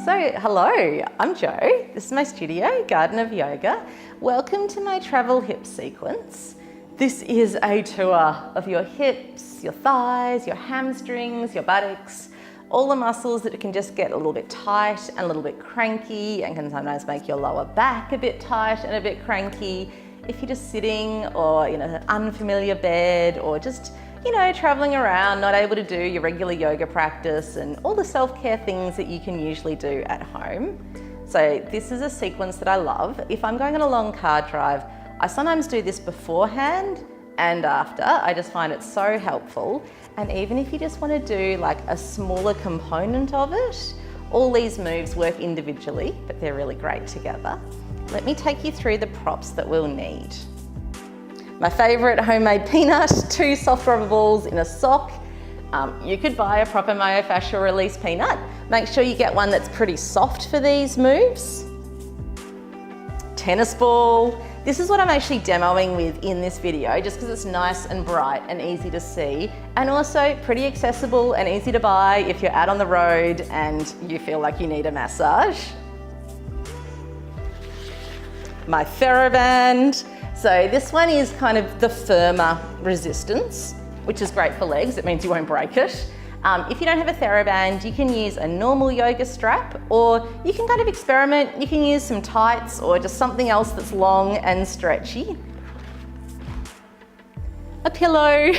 So, hello, I'm Jo. This is my studio, Garden of Yoga. Welcome to my travel hip sequence. This is a tour of your hips, your thighs, your hamstrings, your buttocks, all the muscles that can just get a little bit tight and a little bit cranky and can sometimes make your lower back a bit tight and a bit cranky if you're just sitting or in an unfamiliar bed or just traveling around, not able to do your regular yoga practice and all the self-care things that you can usually do at home. So this is a sequence that I love. If I'm going on a long car drive, I sometimes do this beforehand and after. I just find it so helpful. And even if you just want to do like a smaller component of it, all these moves work individually, but they're really great together. Let me take you through the props that we'll need. My favourite homemade peanut, 2 soft rubber balls in a sock. You could buy a proper myofascial release peanut. Make sure you get one that's pretty soft for these moves. Tennis ball. This is what I'm actually demoing with in this video, just because it's nice and bright and easy to see, and also pretty accessible and easy to buy if you're out on the road and you feel like you need a massage. My TheraBand. So this one is kind of the firmer resistance, which is great for legs. It means you won't break it. If you don't have a TheraBand, you can use a normal yoga strap, or you can kind of experiment. You can use some tights or just something else that's long and stretchy. A pillow.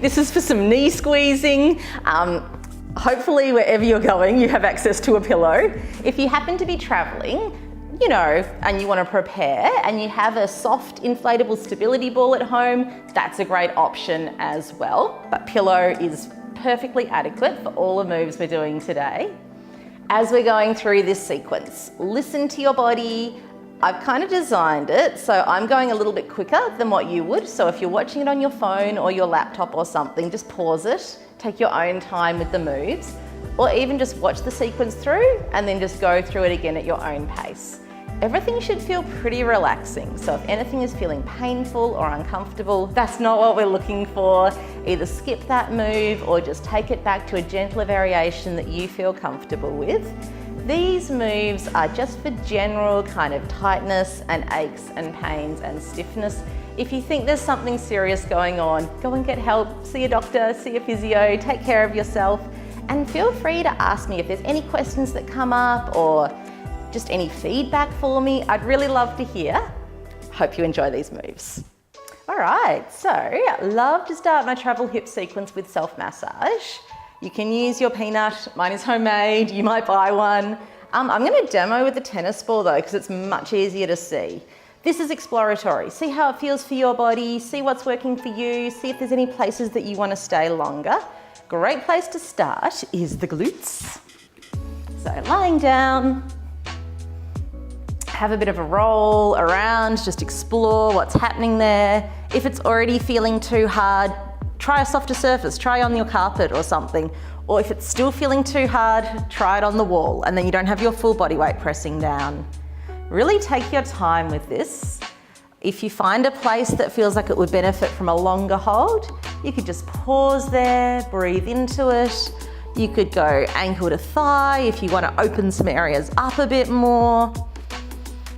This is for some knee squeezing. Hopefully wherever you're going, you have access to a pillow. If you happen to be traveling, and you want to prepare and you have a soft inflatable stability ball at home, that's a great option as well. But pillow is perfectly adequate for all the moves we're doing today. As we're going through this sequence, listen to your body. I've kind of designed it so I'm going a little bit quicker than what you would. So if you're watching it on your phone or your laptop or something, just pause it, take your own time with the moves, or even just watch the sequence through and then just go through it again at your own pace. Everything should feel pretty relaxing, so if anything is feeling painful or uncomfortable, that's not what we're looking for. Either skip that move or just take it back to a gentler variation that you feel comfortable with. These moves are just for general kind of tightness and aches and pains and stiffness. If you think there's something serious going on, go and get help, see a doctor, see a physio, take care of yourself, and feel free to ask me if there's any questions that come up or just any feedback for me. I'd really love to hear. Hope you enjoy these moves. All right, so love to start my travel hip sequence with self-massage. You can use your peanut. Mine is homemade. You might buy one. I'm going to demo with the tennis ball though, because it's much easier to see. This is exploratory. See how it feels for your body. See what's working for you. See if there's any places that you want to stay longer. Great place to start is the glutes. So lying down, have a bit of a roll around, just explore what's happening there. If it's already feeling too hard, try a softer surface, try on your carpet or something. Or if it's still feeling too hard, try it on the wall, and then you don't have your full body weight pressing down. Really take your time with this. If you find a place that feels like it would benefit from a longer hold, you could just pause there, breathe into it. You could go ankle to thigh if you want to open some areas up a bit more.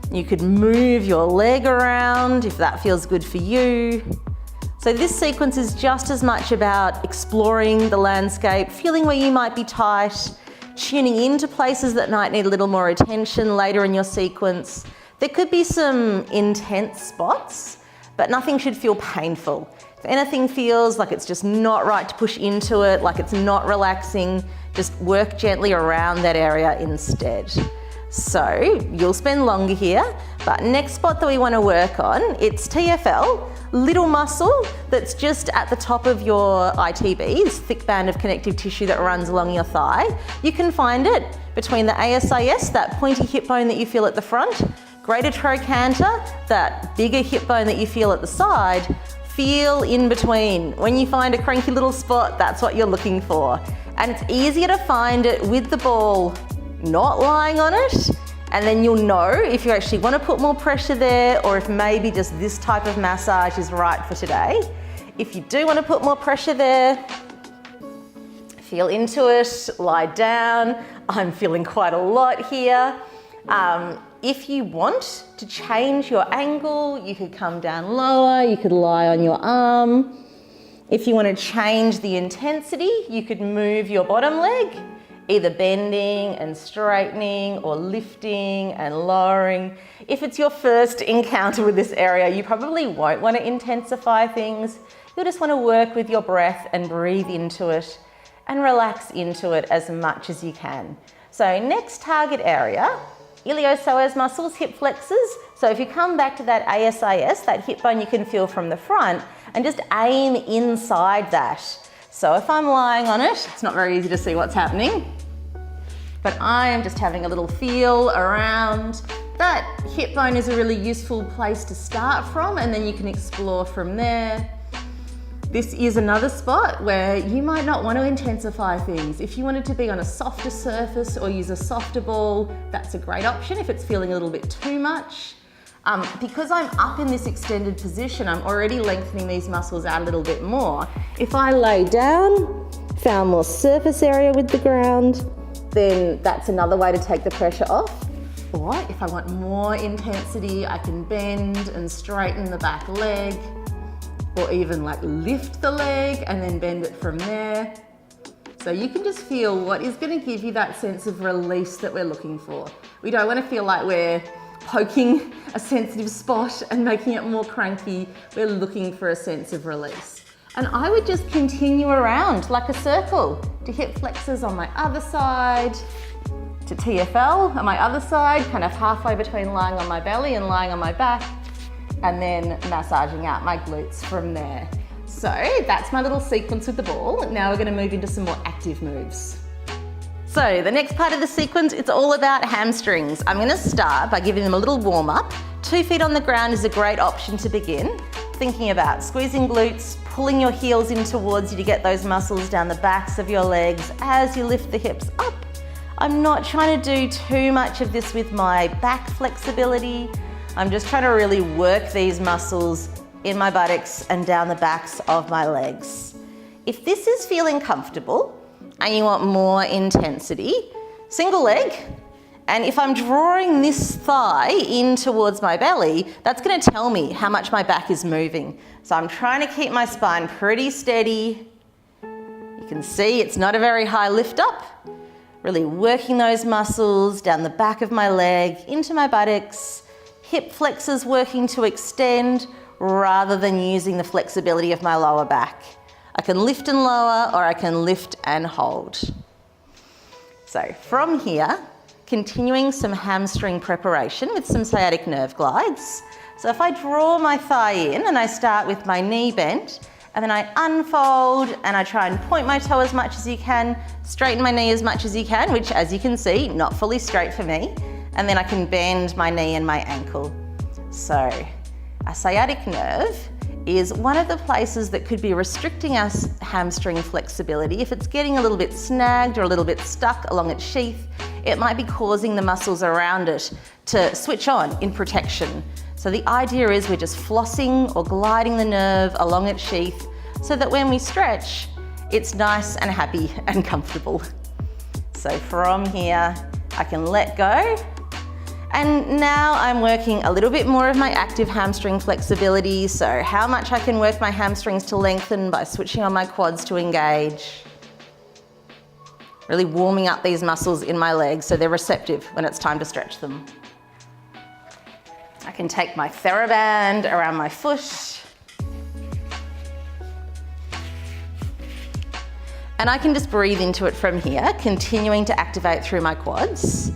You could move your leg around if that feels good for you. So this sequence is just as much about exploring the landscape, feeling where you might be tight, tuning into places that might need a little more attention later in your sequence. There could be some intense spots, but nothing should feel painful. If anything feels like it's just not right to push into it, like it's not relaxing, just work gently around that area instead. So you'll spend longer here, but next spot that we want to work on, it's TFL, little muscle that's just at the top of your ITB, this thick band of connective tissue that runs along your thigh. You can find it between the ASIS, that pointy hip bone that you feel at the front, greater trochanter, that bigger hip bone that you feel at the side. Feel in between. When you find a cranky little spot, that's what you're looking for. And it's easier to find it with the ball not lying on it, and then you'll know if you actually want to put more pressure there or if maybe just this type of massage is right for today. If you do want to put more pressure there, Feel into it, lie down. I'm feeling quite a lot here. If you want to change your angle, you could come down lower, you could lie on your arm. If you want to change the intensity, you could move your bottom leg, either bending and straightening or lifting and lowering. If it's your first encounter with this area, you probably won't want to intensify things. You'll just want to work with your breath and breathe into it and relax into it as much as you can. So next target area, iliopsoas muscles, hip flexors. So if you come back to that ASIS, that hip bone you can feel from the front, and just aim inside that. So if I'm lying on it, it's not very easy to see what's happening, but I am just having a little feel around. That hip bone is a really useful place to start from, and then you can explore from there. This is another spot where you might not want to intensify things. If you wanted to be on a softer surface or use a softer ball, that's a great option if it's feeling a little bit too much. Because I'm up in this extended position, I'm already lengthening these muscles out a little bit more. If I lay down, found more surface area with the ground, then that's another way to take the pressure off. Or if I want more intensity, I can bend and straighten the back leg, or even like lift the leg and then bend it from there. So you can just feel what is going to give you that sense of release that we're looking for. We don't want to feel like we're poking a sensitive spot and making it more cranky. We're looking for a sense of release. And I would just continue around like a circle to hip flexors on my other side, to TFL on my other side, kind of halfway between lying on my belly and lying on my back, and then massaging out my glutes from there. So that's my little sequence with the ball. Now we're going to move into some more active moves. So the next part of the sequence, it's all about hamstrings. I'm going to start by giving them a little warm up. 2 feet on the ground is a great option to begin. Thinking about squeezing glutes, pulling your heels in towards you to get those muscles down the backs of your legs as you lift the hips up. I'm not trying to do too much of this with my back flexibility. I'm just trying to really work these muscles in my buttocks and down the backs of my legs. If this is feeling comfortable and you want more intensity, single leg. And if I'm drawing this thigh in towards my belly, that's going to tell me how much my back is moving. So I'm trying to keep my spine pretty steady. You can see it's not a very high lift up. Really working those muscles down the back of my leg, into my buttocks, hip flexors working to extend rather than using the flexibility of my lower back. I can lift and lower, or I can lift and hold. So from here, continuing some hamstring preparation with some sciatic nerve glides. So if I draw my thigh in and I start with my knee bent, and then I unfold and I try and point my toe as much as you can, straighten my knee as much as you can, which as you can see, not fully straight for me. And then I can bend my knee and my ankle. So a sciatic nerve is one of the places that could be restricting our hamstring flexibility. If it's getting a little bit snagged or a little bit stuck along its sheath, it might be causing the muscles around it to switch on in protection. So the idea is we're just flossing or gliding the nerve along its sheath so that when we stretch, it's nice and happy and comfortable. So from here, I can let go. And now I'm working a little bit more of my active hamstring flexibility. So how much I can work my hamstrings to lengthen by switching on my quads to engage. Really warming up these muscles in my legs so they're receptive when it's time to stretch them. I can take my TheraBand around my foot. And I can just breathe into it from here, continuing to activate through my quads.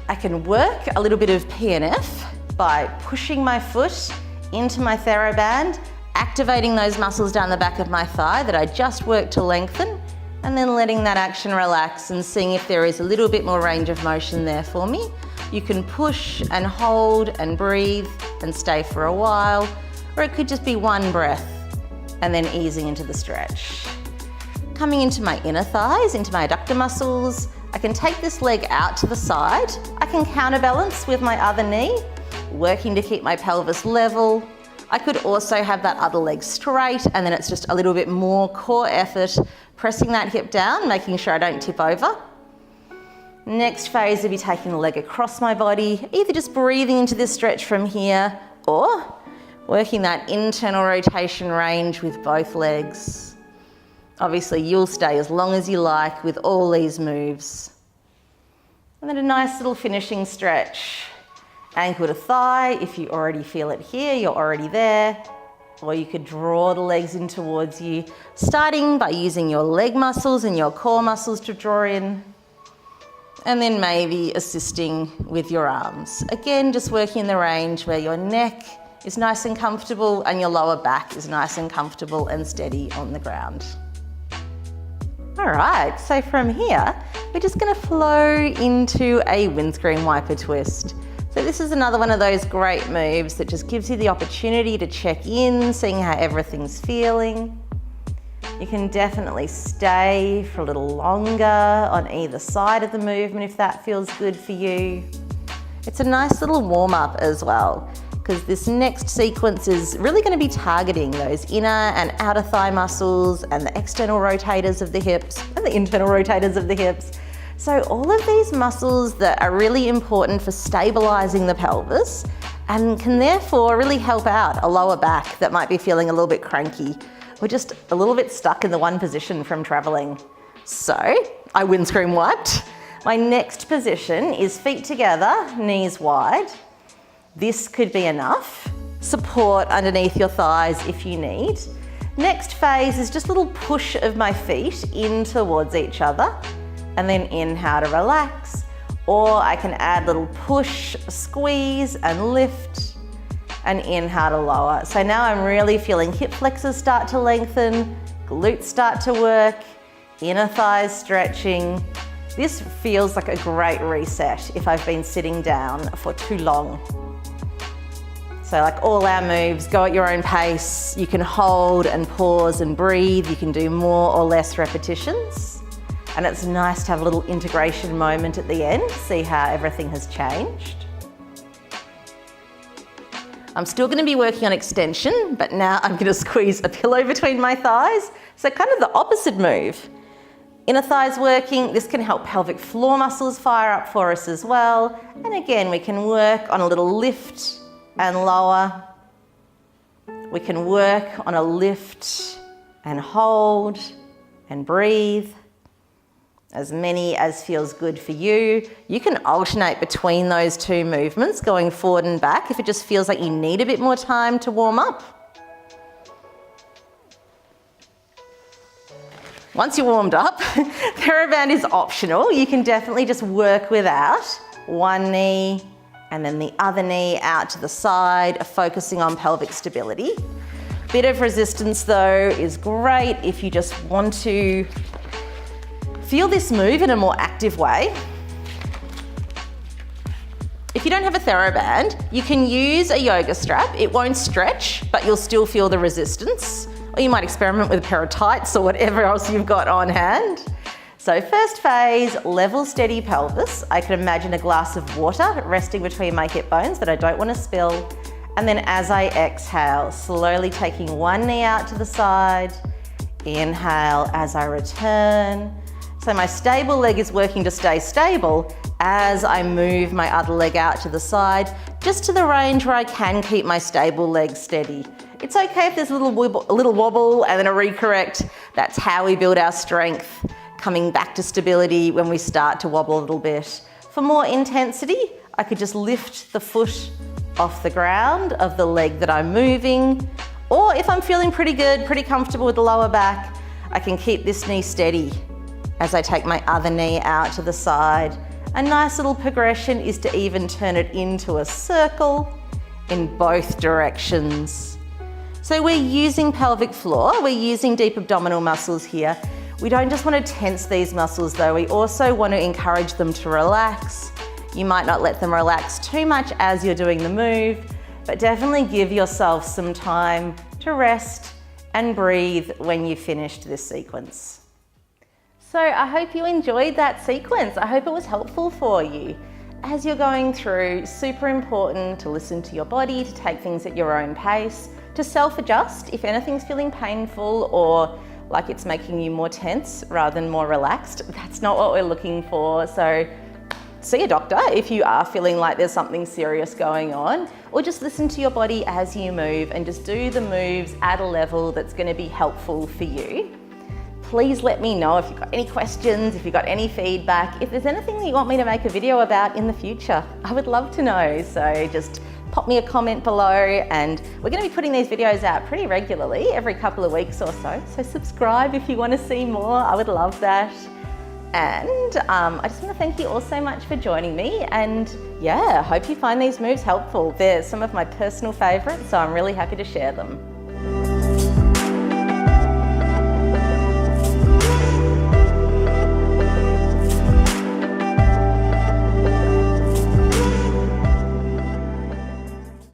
I can work a little bit of PNF by pushing my foot into my TheraBand, activating those muscles down the back of my thigh that I just worked to lengthen, and then letting that action relax and seeing if there is a little bit more range of motion there for me. You can push and hold and breathe and stay for a while, or it could just be one breath and then easing into the stretch. Coming into my inner thighs, into my adductor muscles, I can take this leg out to the side. I can counterbalance with my other knee, working to keep my pelvis level, I could also have that other leg straight, and then it's just a little bit more core effort, pressing that hip down, making sure I don't tip over. Next phase would be taking the leg across my body, either just breathing into this stretch from here or working that internal rotation range with both legs. Obviously, you'll stay as long as you like with all these moves. And then a nice little finishing stretch. Ankle to thigh, if you already feel it here, you're already there. Or you could draw the legs in towards you, starting by using your leg muscles and your core muscles to draw in. And then maybe assisting with your arms. Again, just working in the range where your neck is nice and comfortable and your lower back is nice and comfortable and steady on the ground. All right, so from here, we're just gonna flow into a windscreen wiper twist. So this is another one of those great moves that just gives you the opportunity to check in, seeing how everything's feeling. You can definitely stay for a little longer on either side of the movement if that feels good for you. It's a nice little warm up as well, because this next sequence is really going to be targeting those inner and outer thigh muscles and the external rotators of the hips and the internal rotators of the hips. So all of these muscles that are really important for stabilizing the pelvis and can therefore really help out a lower back that might be feeling a little bit cranky or just a little bit stuck in the one position from traveling. So I windscreen wiped. My next position is feet together, knees wide. This could be enough. Support underneath your thighs if you need. Next phase is just a little push of my feet in towards each other, and then inhale to relax. Or I can add little push, squeeze and lift, and inhale to lower. So now I'm really feeling hip flexors start to lengthen, glutes start to work, inner thighs stretching. This feels like a great reset if I've been sitting down for too long. So like all our moves, go at your own pace. You can hold and pause and breathe. You can do more or less repetitions. And it's nice to have a little integration moment at the end, see how everything has changed. I'm still going to be working on extension, but now I'm going to squeeze a pillow between my thighs. So kind of the opposite move. Inner thighs working, this can help pelvic floor muscles fire up for us as well. And again, we can work on a little lift and lower. We can work on a lift and hold and breathe. As many as feels good for you. You can alternate between those two movements, going forward and back if it just feels like you need a bit more time to warm up. Once you're warmed up, TheraBand is optional. You can definitely just work without. One knee and then the other knee out to the side, focusing on pelvic stability. Bit of resistance though is great if you just want to feel this move in a more active way. If you don't have a TheraBand, you can use a yoga strap. It won't stretch, but you'll still feel the resistance. Or you might experiment with a pair of tights or whatever else you've got on hand. So first phase, level steady pelvis. I can imagine a glass of water resting between my hip bones that I don't want to spill. And then as I exhale, slowly taking one knee out to the side. Inhale as I return. So my stable leg is working to stay stable as I move my other leg out to the side, just to the range where I can keep my stable leg steady. It's okay if there's a little wobble and then a recorrect. That's how we build our strength, coming back to stability when we start to wobble a little bit. For more intensity, I could just lift the foot off the ground of the leg that I'm moving. Or if I'm feeling pretty good, pretty comfortable with the lower back, I can keep this knee steady as I take my other knee out to the side. A nice little progression is to even turn it into a circle in both directions. So we're using pelvic floor, we're using deep abdominal muscles here. We don't just want to tense these muscles though, we also want to encourage them to relax. You might not let them relax too much as you're doing the move, but definitely give yourself some time to rest and breathe when you've finished this sequence. So I hope you enjoyed that sequence. I hope it was helpful for you. As you're going through, super important to listen to your body, to take things at your own pace. to self-adjust if anything's feeling painful or like it's making you more tense rather than more relaxed. That's not what we're looking for. So see a doctor if you are feeling like there's something serious going on, or just listen to your body as you move and just do the moves at a level that's going to be helpful for you. Please let me know if you've got any questions, if you've got any feedback, if there's anything that you want me to make a video about in the future. I would love to know. So just pop me a comment below, and we're going to be putting these videos out pretty regularly, every couple of weeks or so. So subscribe if you want to see more. I would love that. And I just want to thank you all so much for joining me, and yeah, I hope you find these moves helpful. They're some of my personal favourites, so I'm really happy to share them.